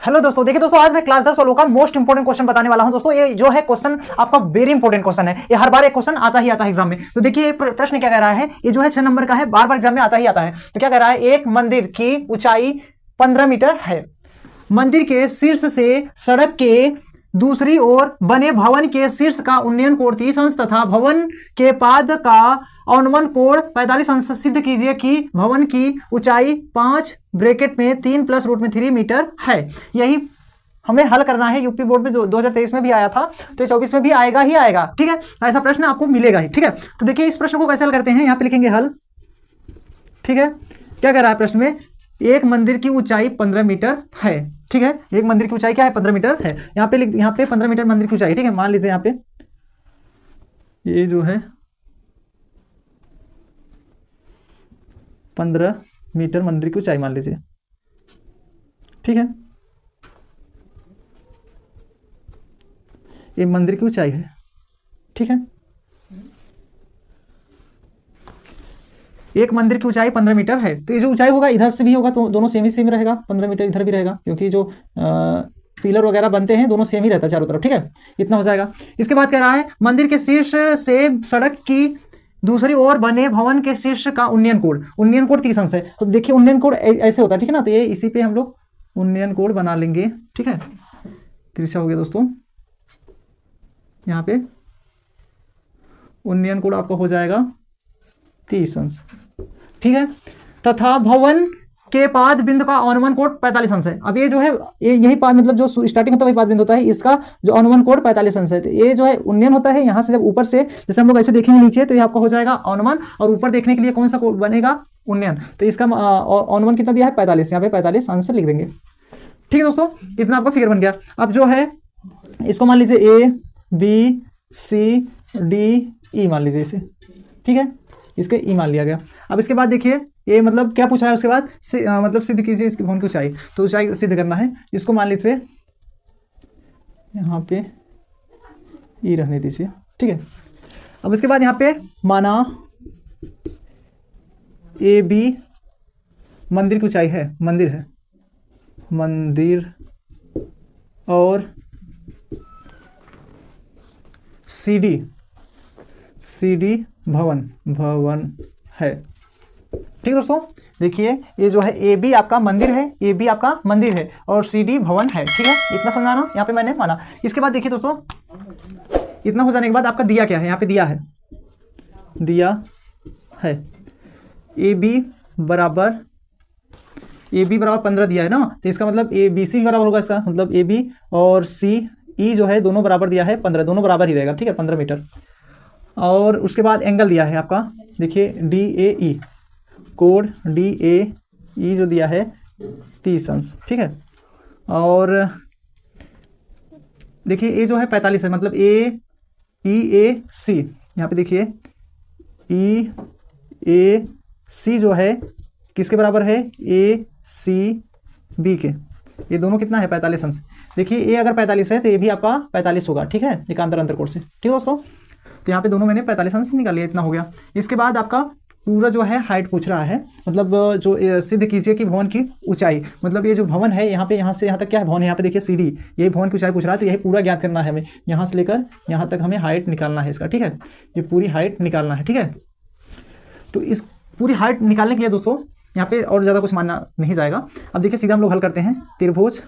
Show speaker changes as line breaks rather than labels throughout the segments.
Hello दोस्तों, देखिए दोस्तों, आज मैं क्लास 10 वालों का मोस्ट इंपोर्टेंट क्वेश्चन बताने वाला हूं। दोस्तों ये जो है क्वेश्चन आपका वेरी इंपोर्टेंट क्वेश्चन है। ये हर बार एक क्वेश्चन आता ही आता है एग्जाम में। तो देखिए प्रश्न क्या कह रहा है, ये जो है 6 नंबर का है, बार बार एग्जाम में आता ही आता है। तो क्या कह रहा है, एक मंदिर की ऊंचाई 15 मीटर है। मंदिर के शीर्ष से सड़क के दूसरी ओर बने भवन के शीर्ष का उन्नयन कोण 30 अंश तथा भवन के पाद का अवनमन कोण 45 अंश सिद्ध कीजिए कि भवन की ऊंचाई 5 ब्रैकेट में 3 प्लस रूट में 3 मीटर है। यही हमें हल करना है। यूपी बोर्ड में 2023 में भी आया था, तो 24 में भी आएगा ही आएगा। ठीक है, ऐसा प्रश्न आपको मिलेगा ही। ठीक है, तो देखिए इस प्रश्न को कैसे हल करते हैं, यहाँ पे लिखेंगे हल। ठीक है, क्या कह रहा है प्रश्न में, एक मंदिर की ऊंचाई 15 मीटर है। ठीक है, एक मंदिर की ऊंचाई क्या है, 15 मीटर है। यहाँ पे 15 मीटर मंदिर की ऊंचाई। ठीक है, मान लीजिए यहाँ पे ये जो है 15 मीटर मंदिर की ऊंचाई मान लीजिए। ठीक है, ये मंदिर की ऊंचाई है। ठीक है, एक मंदिर की ऊंचाई 15 मीटर है। तो ये जो ऊंचाई होगा इधर से भी होगा, तो दोनों सेम ही सेम रहेगा। 15 मीटर इधर भी रहेगा, क्योंकि जो पिलर वगैरह बनते हैं दोनों सेम ही रहता है चारों तरफ। ठीक है, इतना हो जाएगा। इसके बाद कह रहा है मंदिर के शीर्ष से सड़क की दूसरी ओर बने भवन के शीर्ष का उन्नयन कोण। उन्नयन कोण 30 अंश है। तो देखिए उन्नयन कोण ऐसे होता है। ठीक है ना, तो ये इसी पे हम लोग उन्नयन कोण बना लेंगे। ठीक है, तिरछा हो गया दोस्तों। यहाँ पे उन्नयन कोण आपका हो जाएगा 30 अंश। ठीक है, तथा भवन के पाद बिंदु का अवनमन कोण 45 अंश है। अब ये जो है यही पाद, मतलब जो स्टार्टिंग होता है वही पाद बिंदु होता है, इसका जो अवनमन कोण 45 अंश है। तो ये जो है उन्नयन होता है यहाँ से, जब ऊपर से जैसे हम लोग ऐसे देखेंगे नीचे, तो ये आपका हो जाएगा अवनमन, और ऊपर देखने के लिए कौन सा कोण बनेगा, उन्नयन। तो इसका अवनमन कितना दिया है, 45। यहाँ पे 45 अंश लिख देंगे। ठीक है दोस्तों, इतना आपका फिगर बन गया। अब जो है इसको मान लीजिए A B C D E मान लीजिए इसे। ठीक है, इसके ई मान लिया गया। अब इसके बाद देखिए ये मतलब क्या पूछ रहा है, उसके बाद मतलब सिद्ध कीजिए इसकी भवन की ऊंचाई। तो ऊंचाई सिद्ध करना है, इसको मान लीजिए यहाँ पे ई रहने दीजिए। ठीक है, अब इसके बाद यहाँ पे माना ए बी मंदिर की ऊंचाई है, मंदिर है, मंदिर, और सी डी भवन है। ठीक है दोस्तों, देखिए ये जो है ए बी आपका मंदिर है, ए बी आपका मंदिर है, और सी डी भवन है। ठीक है, इतना समझाना यहाँ पे मैंने माना। इसके बाद देखिए दोस्तों, इतना हो जाने के बाद आपका दिया क्या है, यहाँ पे दिया है ए बी बराबर 15 दिया है ना। तो इसका मतलब ए बी सी बराबर होगा, इसका मतलब ए बी और सी ई जो है दोनों बराबर दिया है 15, दोनों बराबर ही रहेगा। ठीक है, 15 मीटर। और उसके बाद एंगल दिया है आपका, देखिए डी ए ई, कोण डी ए ई जो दिया है 30 अंश। ठीक है, और देखिए ए जो है 45 है, मतलब ए सी, यहाँ पे देखिए ई ए सी जो है किसके बराबर है, ए सी बी के। ये दोनों कितना है, 45 अंश। देखिए ए अगर 45 है तो ये भी आपका 45 होगा। ठीक है, एकांतर अंतर कोण से। ठीक है दोस्तों, तो यहाँ पे दोनों मैंने 45 अंश निकाल लिया, इतना हो गया। इसके बाद आपका पूरा जो है हाइट पूछ रहा है, मतलब जो सिद्ध कीजिए कि भवन की ऊंचाई, मतलब ये जो भवन है यहाँ पे, यहाँ से यहाँ तक क्या है, भवन है, यहाँ पे देखिए सीढ़ी, ये भवन की ऊंचाई पूछ रहा है। तो यही पूरा ज्ञात करना है हमें, यहाँ से लेकर यहाँ तक हमें हाइट निकालना है इसका। ठीक है, ये पूरी हाइट निकालना है। ठीक है, तो इस पूरी हाइट निकालने के लिए दोस्तों यहाँ पे और ज़्यादा कुछ मानना नहीं जाएगा। अब देखिए सीधा हम लोग हल करते हैं त्रिभुज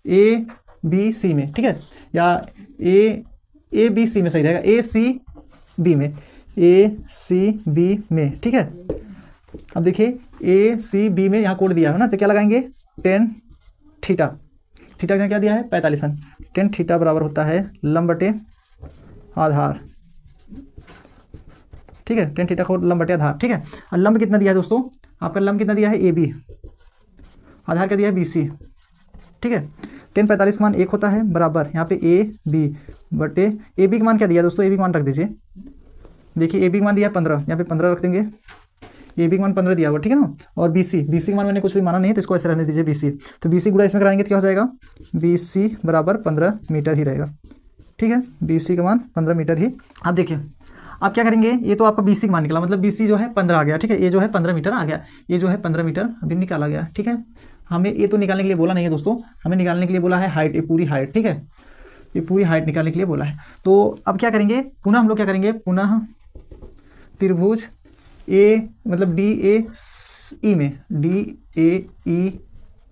ए बी सी में। ठीक है, या ए बी सी में सही रहेगा, ए सी बी में। ठीक है, अब देखिए ए सी बी में यहाँ कोण दिया है ना, तो क्या लगाएंगे, टेन थीटा का क्या दिया है, 45 अंश। टेन थीटा बराबर होता है लंब बटे आधार। ठीक है, टेन थीटा को लंब बटे आधार। ठीक है, और लंब कितना दिया है दोस्तों, आपका लंब कितना दिया है, ए बी, आधार क्या दिया है, बी सी। ठीक है, टेन 45 मान 1 होता है, बराबर यहाँ पे ए बी बटे ए बी का मान क्या दिया दोस्तों, ए बी का मान रख दीजिए। देखिए ए बी का मान दिया 15, यहाँ पे 15 रख देंगे, ए बी का मान 15 दिया हुआ। ठीक है ना, और बी सी का मान मैंने कुछ भी माना नहीं है, तो इसको ऐसे रहने दीजिए बी सी। तो बी सी गुणा इसमें कराएंगे तो क्या हो जाएगा, बी सी बराबर 15 मीटर ही रहेगा। ठीक है, बी सी का मान 15 मीटर ही। आप देखिए आप क्या करेंगे, ये तो आपका BC का मान निकला, मतलब BC जो है 15 आ गया। ठीक है, ये जो है 15 मीटर आ गया, ये जो है 15 मीटर अभी निकाला गया। ठीक है, हमें ये तो निकालने के लिए बोला नहीं है दोस्तों, हमें निकालने के लिए बोला है हाइट, ये पूरी हाइट, ठीक है, ये पूरी हाइट निकालने के लिए बोला है। तो अब क्या करेंगे, पुनः हम लोग क्या करेंगे, पुनः त्रिभुज ए मतलब डी ए ई में, डी ए ई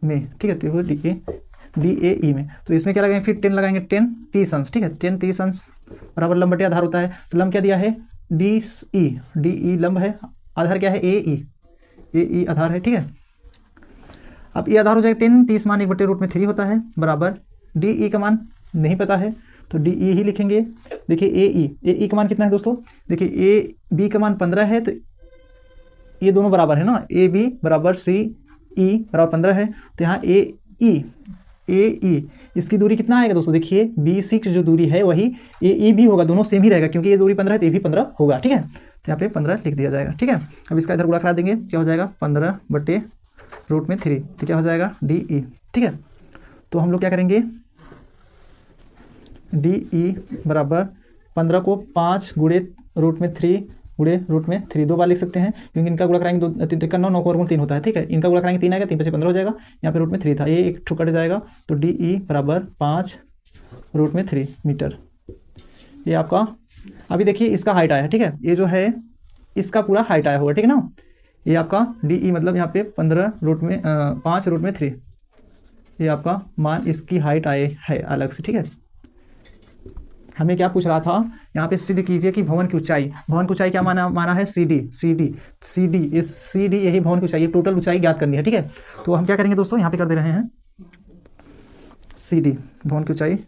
में, ठीक है, त्रिभुज डी ए ई में, तो इसमें क्या लगाएंगे, फिर 10 लगाएंगे, 10 30 अंश, ठीक है, 10 30 अंश बराबर लंब बटे आधार होता है। तो लंब क्या दिया है, डी ई लंब है, आधार क्या है, ए ई आधार है, ठीक है। अब ये आधार हो जाएगा 10 30 मान 1/√3 होता है, बराबर डी ई का मान नहीं पता है तो डी ई ही लिखेंगे। देखिए ए ई का मान कितना है दोस्तों, देखिए ए बी का मान 15 है, तो ये दोनों बराबर है ना, ए बी बराबर सी ई बराबर 15 है, तो यहाँ ए ई इसकी दूरी कितना आएगा दोस्तों, देखिए बी सी की जो दूरी है वही ए ई भी होगा, दोनों सेम ही रहेगा, क्योंकि ये दूरी 15 है तो ये भी 15 होगा, ठीक है। तो यहाँ पे 15 लिख दिया जाएगा, ठीक है। अब इसका इधर गुणा करा देंगे, क्या हो जाएगा 15/√3, तो क्या हो जाएगा डी ई, ठीक है। तो हम लोग क्या करेंगे, डी ई बराबर 15 को 5 √3 दो बार लिख सकते हैं, क्योंकि इनका गुणा कराएंगे 2 3 3 9 9 का 3 होता है, ठीक है। इनका गुणा कराएंगे 3 आएगा, 3 × 15 हो जाएगा, यहाँ पे √3 था, ये एक ठो कट जाएगा, तो डी ई बराबर 5/√3 मीटर। ये आपका अभी देखिए इसका हाइट आया है, ठीक है, ये जो है इसका पूरा हाइट आया होगा, ठीक है ना। ये आपका डी ई मतलब यहाँ पे 5/√3 ये आपका मान, इसकी हाइट आए है अलग से, ठीक है। हमें क्या पूछ रहा था, यहाँ पे सिद्ध कीजिए कि भवन की ऊंचाई क्या माना है, सी डी यही भवन की ऊंचाई, टोटल ऊंचाई ज्ञात करनी है, ठीक है। तो हम क्या करेंगे दोस्तों, यहाँ पे कर दे रहे हैं सी डी भवन की ऊंचाई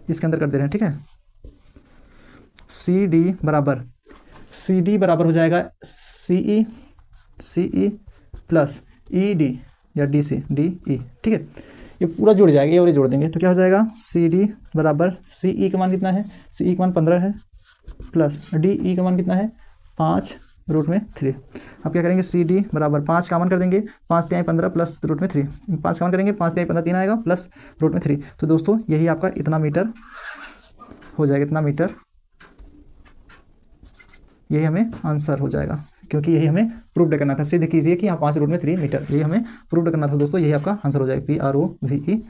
इसके अंदर कर दे रहे हैं, ठीक है। सी डी बराबर हो जाएगा सी ई प्लस ई डी या डी सी डी ई, ठीक है। ये पूरा जुड़ जाएगा, ये और ये जोड़ देंगे, तो क्या हो जाएगा सी डी बराबर सी ई का मान कितना है, सी ई का मान 15 है, प्लस डी ई का मान कितना है 5/√3। अब क्या करेंगे, सी डी बराबर 5 का मान कर देंगे, 5 × 15 प्लस √3, 5 का मान करेंगे, 5 × 15 3 आएगा प्लस √3। तो दोस्तों यही आपका इतना मीटर हो जाएगा, इतना मीटर, यही हमें आंसर हो जाएगा, क्योंकि यही हमें प्रूव करना था। सिद्ध कीजिए कि यहाँ 5/√3 मीटर, यही हमें प्रूव करना था दोस्तों, यही आपका आंसर हो जाएगा PROVED,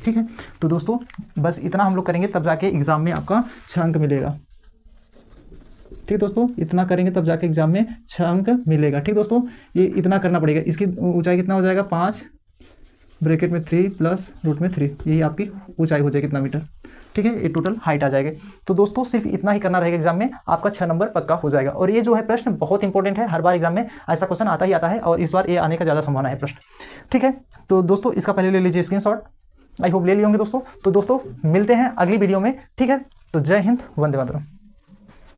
ठीक है। तो दोस्तों बस इतना हम लोग करेंगे, तब जाके एग्जाम में आपका 6 अंक मिलेगा, ठीक दोस्तों, इतना करेंगे तब जाके एग्जाम में 6 अंक मिलेगा, ठीक दोस्तों। ये इतना करना पड़ेगा, इसकी ऊंचाई कितना हो जाएगा 5/3 प्लस √3, यही आपकी ऊंचाई हो जाएगी कितना मीटर, ठीक है। ये टोटल हाइट आ जाएगी। तो दोस्तों सिर्फ इतना ही करना रहेगा, एग्जाम में आपका 6 नंबर पक्का हो जाएगा। और ये जो है प्रश्न बहुत इंपॉर्टेंट है, हर बार एग्जाम में ऐसा क्वेश्चन आता ही आता है, और इस बार ये आने का ज़्यादा संभावना है प्रश्न, ठीक है। तो दोस्तों इसका पहले ले लीजिए स्क्रीनशॉट, आई होप ले लिए होंगे दोस्तों। तो दोस्तों मिलते हैं अगली वीडियो में, ठीक है। तो जय हिंद, वंदे मातरम।